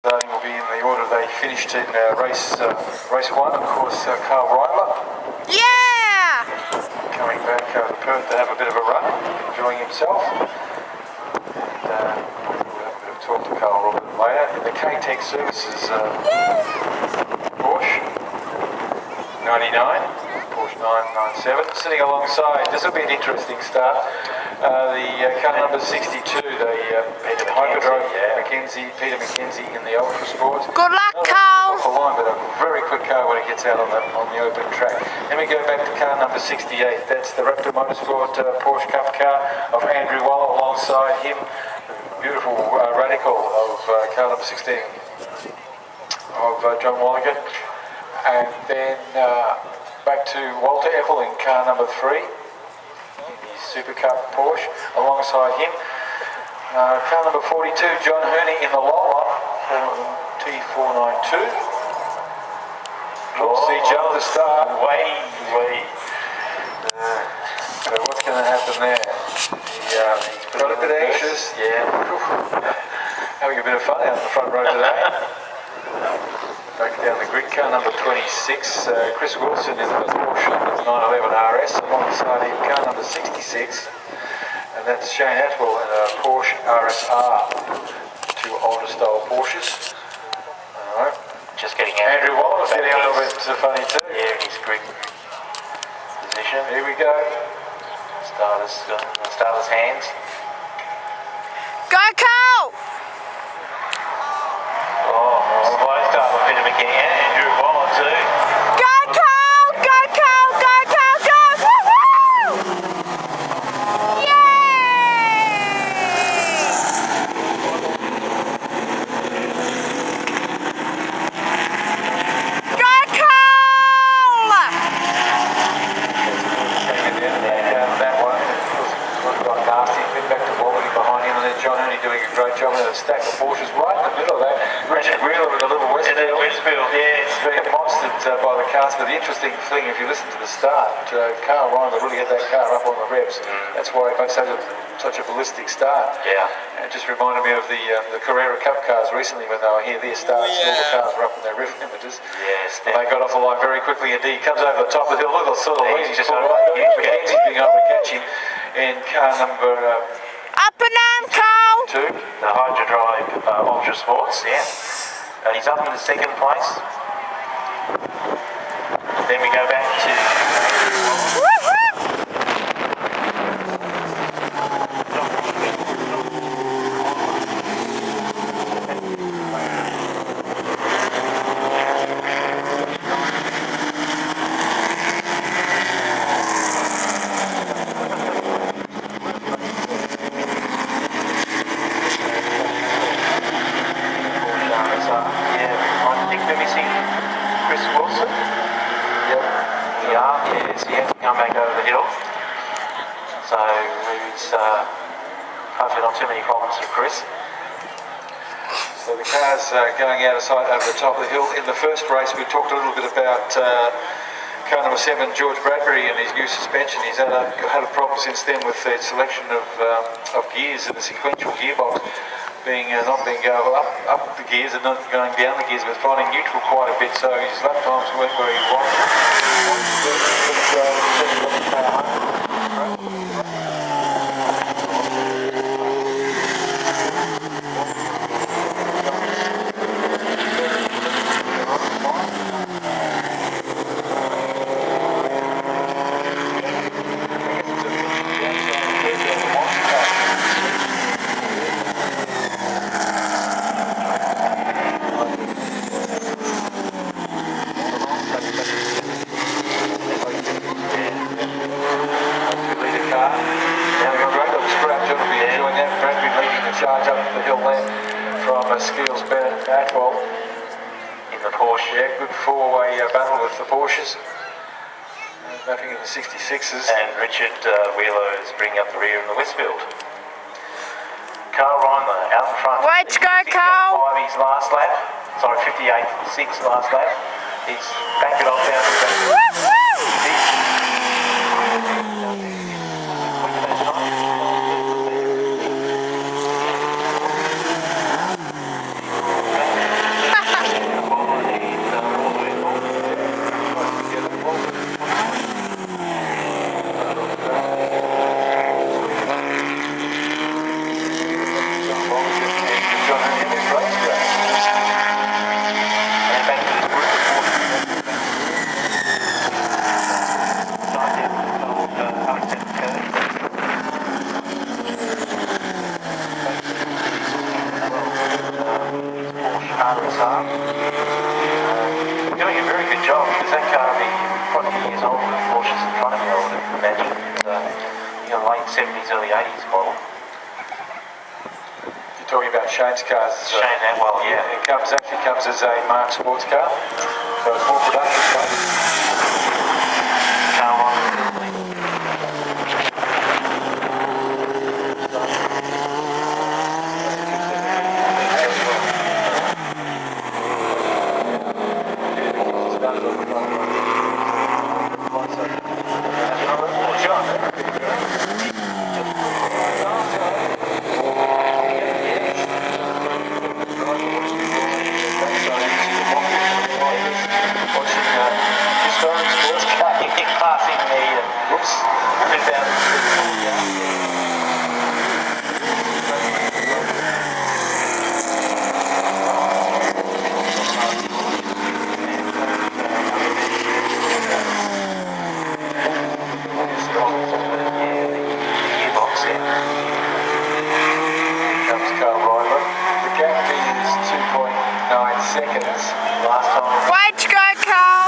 Will be in the order they finished in race 1, of course, Karl Reindler. Yeah! Coming back to Perth to have a bit of a run, enjoying himself. And we'll have a bit of talk to Karl a little bit later. In the K-Tech Services Porsche 99, Porsche 997, sitting alongside, this will be an interesting start. The car number 62, the Hyperdrive Peter McKenzie in the Ultra Sports. Good luck, Karl. Off the line, but a very quick car when it gets out on the open track. Then we go back to car number 68. That's the Raptor Motorsport Porsche Cup car of Andrew Waller. Alongside him, the beautiful Radical of car number 16 of John Walligan. And then back to Walter Epple in car number 3. Super Cup Porsche. Alongside him, car number 42, John Herney in the Lola T492. We'll see Joe the start. So what's going to happen there? He got a bit anxious. Yeah. Having a bit of fun out in the front row today. Back down the grid, car number 26, Chris Wilson in the Porsche 911 RS, alongside him car number 66, and that's Shane Atwell in a Porsche RSR, two older style Porsches. Alright. Just getting Andrew Wallace getting a little bit funny too. Yeah, he's great position. Here we go. Starter's hands. Go, Karl! Andrew Waller too. Go, Karl! Go, Karl! Go, Karl! Go! Woohoo! Yay! Go, Karl! That one looked like nasty. Been back to Walligan behind him, and then John Herney doing a great job. And a stack of Porsches right in the middle of that. Richard Wheeler with a little Westfield. Yeah, it's being monstered by the cars. But the interesting thing, if you listen to the start, Karl Reindler really had that car up on the revs. That's why he makes such a ballistic start. Yeah. And it just reminded me of the Carrera Cup cars recently when they were here. Their starts, all the cars were up in their rev limiters. Yes. And they got off the line very quickly indeed. Comes over the top of the hill. Look at the sort of He's just McKenzie's being able to catch him in car number Up and down, Karl! 2. The Hyperdrive Ultra Sports, yeah. And he's up in the second place. Then we go back to Chris Wilson. Yep. Yes, he has to come back over the hill. So it's hopefully not too many problems for Chris. So the car's going out of sight over the top of the hill. In the first race we talked a little bit about car number 7, George Bradbury, and his new suspension. He's had a problem since then with the selection of gears in the sequential gearbox. Not being going up the gears and not going down the gears, but finding neutral quite a bit, so his lap times weren't where he charge up the hill there from Skills Bennett Atwell In the Porsche. Yeah, good four-way battle with the Porsches. Mapping in the 66s. And Richard Wheeler is bringing up the rear in the Westfield. Karl Reindler out in front. Way to go, Karl! 58.5 his last lap. Sorry, 58.6 last lap. He's back it off down to the car and Saab. Doing a very good job because that car will be quite a few years older than Porsche's in front of me, I would imagine. It's a late 70s, early 80s model. You're talking about Shane's cars. Shane Atwell, yeah. It actually comes as a Marque sports car, so it's more production car. Karl Reindler. Seconds. Last time. Way to go, Karl.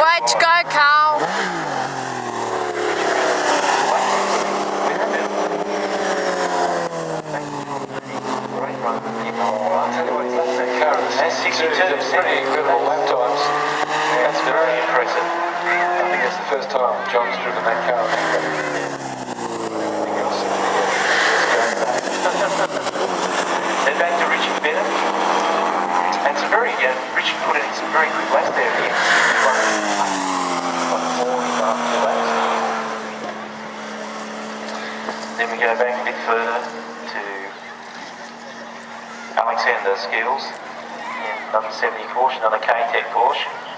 Let's go, Karl. That's pretty incredible lap times. That's very impressive. I think it's the first time John's driven that car. Head back to Richie Bennett. And some very, Richard put in some very quick laps there again. Then we go back a bit further to Alexander Skills in number 70 Porsche, another K-Tech Porsche.